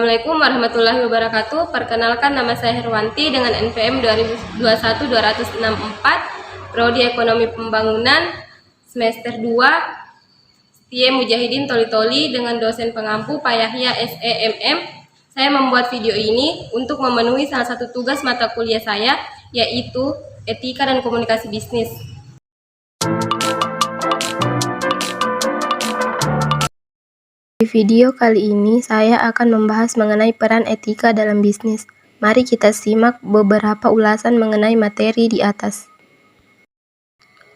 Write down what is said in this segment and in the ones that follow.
Assalamualaikum warahmatullahi wabarakatuh. Perkenalkan, nama saya Herwanti dengan NPM 2021-264, Prodi Ekonomi Pembangunan, semester 2, Setie Mujahidin Toli-Toli, dengan dosen pengampu Pak Yahya SEMM. Saya membuat video ini untuk memenuhi salah satu tugas mata kuliah saya, yaitu Etika dan Komunikasi Bisnis. Di video kali ini, saya akan membahas mengenai peran etika dalam bisnis. Mari kita simak beberapa ulasan mengenai materi di atas.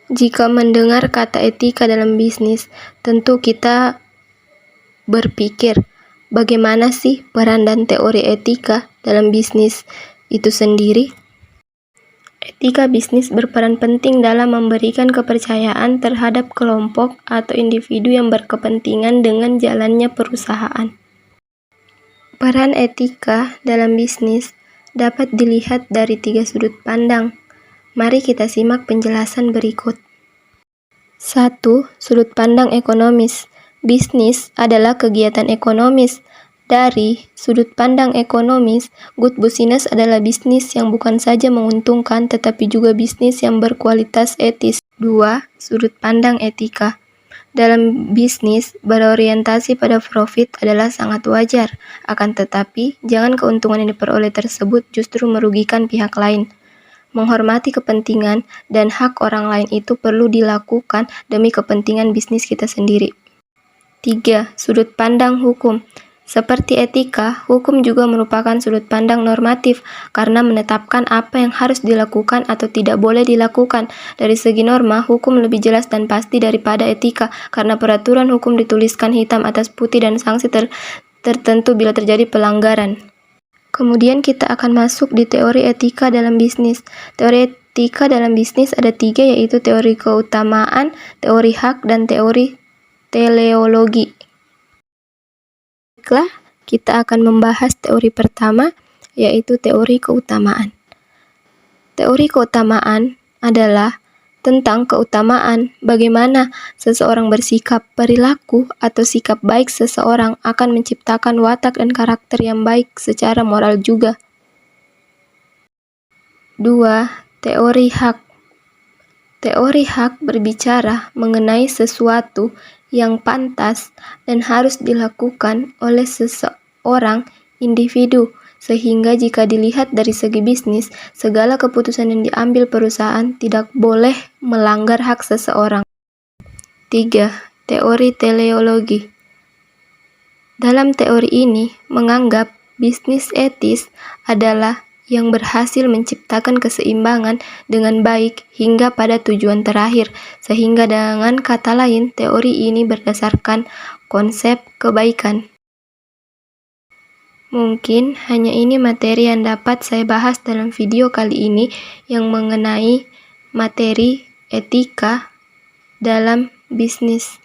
Jika mendengar kata etika dalam bisnis, tentu kita berpikir, bagaimana sih peran dan teori etika dalam bisnis itu sendiri? Etika bisnis berperan penting dalam memberikan kepercayaan terhadap kelompok atau individu yang berkepentingan dengan jalannya perusahaan. Peran etika dalam bisnis dapat dilihat dari 3 sudut pandang. Mari kita simak penjelasan berikut. 1. Sudut pandang ekonomis. Bisnis adalah kegiatan ekonomis. Dari sudut pandang ekonomis, good business adalah bisnis yang bukan saja menguntungkan, tetapi juga bisnis yang berkualitas etis. 2. Sudut pandang etika. Dalam bisnis, berorientasi pada profit adalah sangat wajar. Akan tetapi, jangan keuntungan yang diperoleh tersebut justru merugikan pihak lain. Menghormati kepentingan dan hak orang lain itu perlu dilakukan demi kepentingan bisnis kita sendiri. 3. Sudut pandang hukum. Seperti etika, hukum juga merupakan sudut pandang normatif karena menetapkan apa yang harus dilakukan atau tidak boleh dilakukan. Dari segi norma, hukum lebih jelas dan pasti daripada etika karena peraturan hukum dituliskan hitam atas putih dan sanksi tertentu bila terjadi pelanggaran. Kemudian kita akan masuk di teori etika dalam bisnis. Teori etika dalam bisnis ada 3, yaitu teori keutamaan, teori hak, dan teori teleologi. Baiklah, kita akan membahas teori pertama, yaitu teori keutamaan. Teori keutamaan adalah tentang keutamaan bagaimana seseorang bersikap, perilaku, atau sikap baik seseorang akan menciptakan watak dan karakter yang baik secara moral juga. 2. Teori hak. Teori hak berbicara mengenai sesuatu yang pantas dan harus dilakukan oleh seseorang individu, sehingga jika dilihat dari segi bisnis, segala keputusan yang diambil perusahaan tidak boleh melanggar hak seseorang. 3. Teori teleologi. Dalam teori ini menganggap bisnis etis adalah yang berhasil menciptakan keseimbangan dengan baik hingga pada tujuan terakhir, sehingga dengan kata lain, teori ini berdasarkan konsep kebaikan. Mungkin hanya ini materi yang dapat saya bahas dalam video kali ini yang mengenai materi etika dalam bisnis.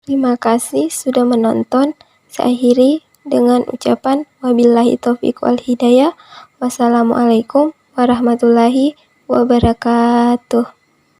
Terima kasih sudah menonton. Saya akhiri dengan ucapan wabillahi taufiq wal hidayah. Wassalamualaikum warahmatullahi wabarakatuh.